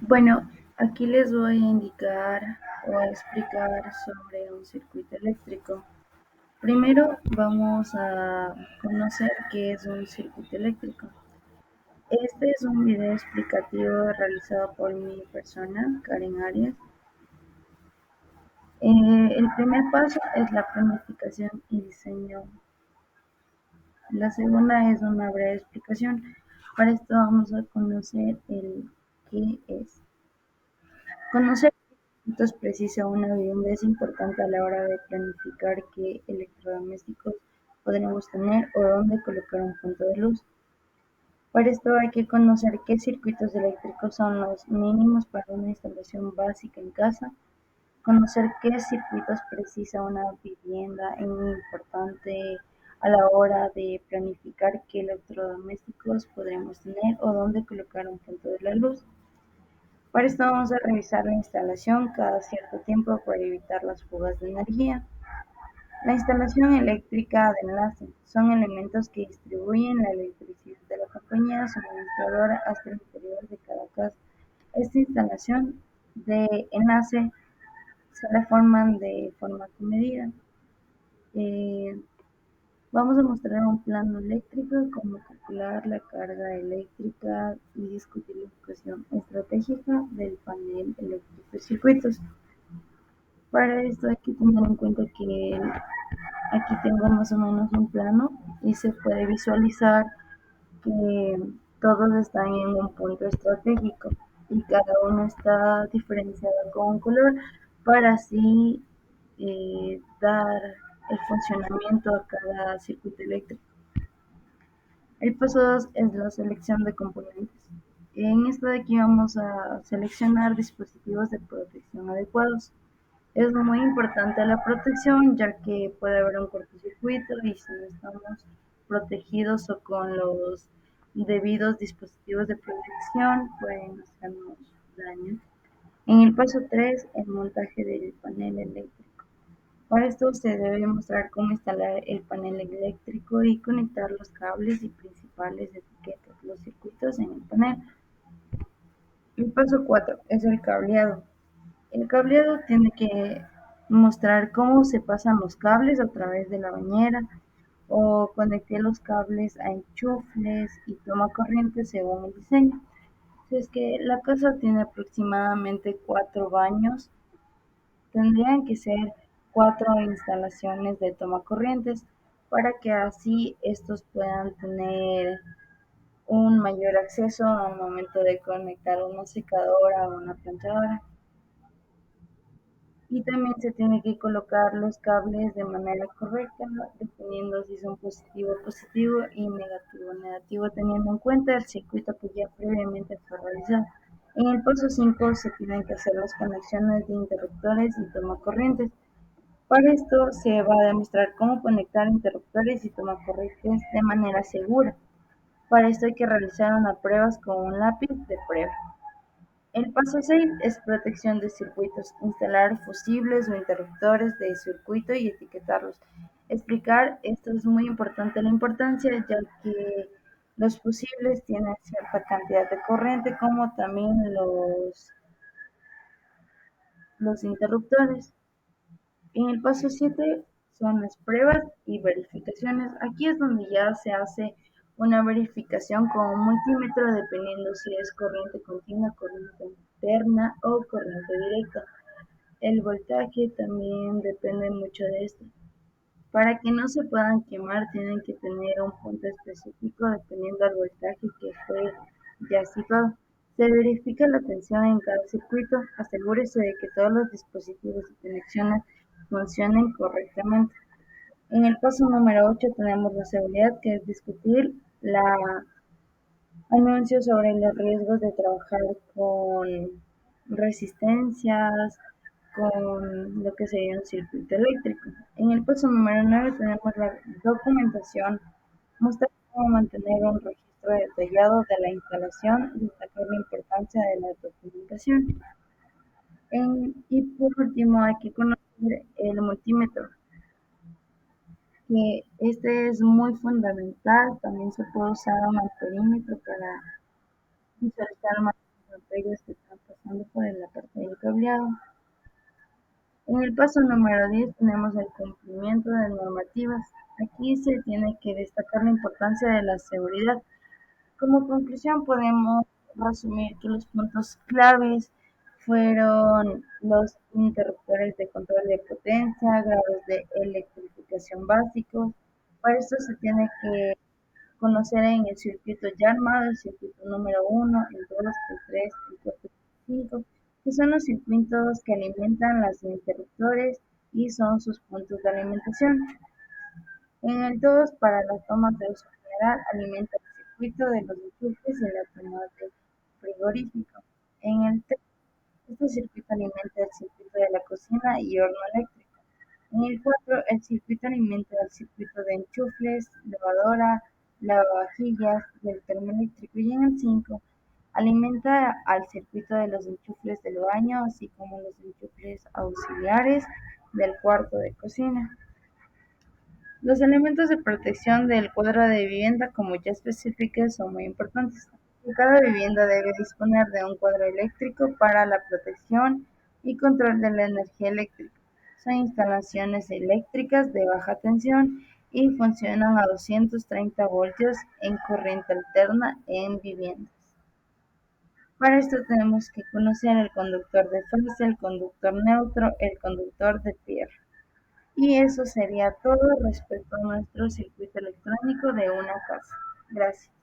Bueno, aquí les voy a indicar o a explicar sobre un circuito eléctrico. Primero vamos a conocer qué es un circuito eléctrico. Este es un video explicativo realizado por mi persona, Karen Arias. El primer paso es la planificación y diseño. La segunda es una breve explicación. Para esto vamos a conocer el qué es. Conocer cuántos precisa una vivienda es importante a la hora de planificar qué electrodomésticos podremos tener o dónde colocar un punto de luz. Para esto hay que conocer qué circuitos eléctricos son los mínimos para una instalación básica en casa, conocer qué circuitos precisa una vivienda es muy importante a la hora de planificar qué electrodomésticos podremos tener o dónde colocar un punto de la luz. Para esto vamos a revisar la instalación cada cierto tiempo para evitar las fugas de energía. La instalación eléctrica de enlace son elementos que distribuyen la electricidad de la compañía suministradora hasta el interior de cada casa. Esta instalación de enlace se la forman de forma comedida. Eh, Vamos a mostrar un plano eléctrico, cómo calcular la carga eléctrica y discutir la ecuación estratégica del panel eléctrico de circuitos. Para esto hay que tener en cuenta que aquí tengo más o menos un plano y se puede visualizar que todos están en un punto estratégico y cada uno está diferenciado con un color para así dar el funcionamiento a cada circuito eléctrico. El paso 2 es la selección de componentes. En esta de aquí vamos a seleccionar dispositivos de protección adecuados. Es muy importante la protección ya que puede haber un cortocircuito y si no estamos protegidos o con los debidos dispositivos de protección pueden hacernos daño. En el paso 3, el montaje del panel eléctrico. Para esto se debe mostrar cómo instalar el panel eléctrico y conectar los cables y principales etiquetas, los circuitos en el panel. El paso 4 es el cableado. El cableado tiene que mostrar cómo se pasan los cables a través de la bañera o conectar los cables a enchufles y toma corriente según el diseño. Si es que la casa tiene aproximadamente 4 baños, tendrían que ser 4 instalaciones de tomacorrientes para que así estos puedan tener un mayor acceso al momento de conectar una secadora o una planchadora. Y también se tiene que colocar los cables de manera correcta, dependiendo si son positivo y negativo, teniendo en cuenta el circuito que ya previamente fue realizado. En el paso 5 se tienen que hacer las conexiones de interruptores y tomacorrientes. Para esto se va a demostrar cómo conectar interruptores y tomacorrientes de manera segura. Para esto hay que realizar unas pruebas con un lápiz de prueba. El paso 6 es protección de circuitos, instalar fusibles o interruptores de circuito y etiquetarlos. Explicar esto es muy importante la importancia ya que los fusibles tienen cierta cantidad de corriente como también los interruptores. En el paso 7 son las pruebas y verificaciones. Aquí es donde ya se hace una verificación con un multímetro dependiendo si es corriente continua, corriente alterna o corriente directa. El voltaje también depende mucho de esto. Para que no se puedan quemar tienen que tener un punto específico dependiendo del voltaje que fue ya situado. Se verifica la tensión en cada circuito, asegúrese de que todos los dispositivos y conexiones funcionen correctamente. En el paso número 8 tenemos la seguridad, que es discutir la anuncio sobre los riesgos de trabajar con resistencias, con lo que sería un circuito eléctrico. En el paso número 9 tenemos la documentación, mostrar cómo mantener un registro detallado de la instalación y destacar la importancia de la documentación. Y por último hay que conocer el multímetro, que este es muy fundamental, también se puede usar un amperímetro para visualizar más los voltajes que están pasando. empezando por la parte del cableado. En el paso número 10 tenemos el cumplimiento de normativas. Aquí se tiene que destacar la importancia de la seguridad. Como conclusión podemos resumir que los puntos claves fueron los interruptores de control de potencia, grados de electrificación básicos. Para esto se tiene que conocer en el circuito ya armado, el circuito número 1, el 2, el 3, el 4 y el 5, que son los circuitos que alimentan los interruptores y son sus puntos de alimentación. En el 2, para las tomas de uso general, alimenta el circuito de los enchufes y la toma de frigorífico. En el 3, este circuito alimenta el circuito de la cocina y horno eléctrico. En el 4, el circuito alimenta el circuito de enchufles, lavadora, lavavajillas y el termoeléctrico. Y en el 5, alimenta al circuito de los enchufles del baño, así como los enchufles auxiliares del cuarto de cocina. Los elementos de protección del cuadro de vivienda, como ya especifiqué, son muy importantes. Cada vivienda debe disponer de un cuadro eléctrico para la protección y control de la energía eléctrica. Son instalaciones eléctricas de baja tensión y funcionan a 230 voltios en corriente alterna en viviendas. Para esto tenemos que conocer el conductor de fase, el conductor neutro, el conductor de tierra. Y eso sería todo respecto a nuestro circuito electrónico de una casa. Gracias.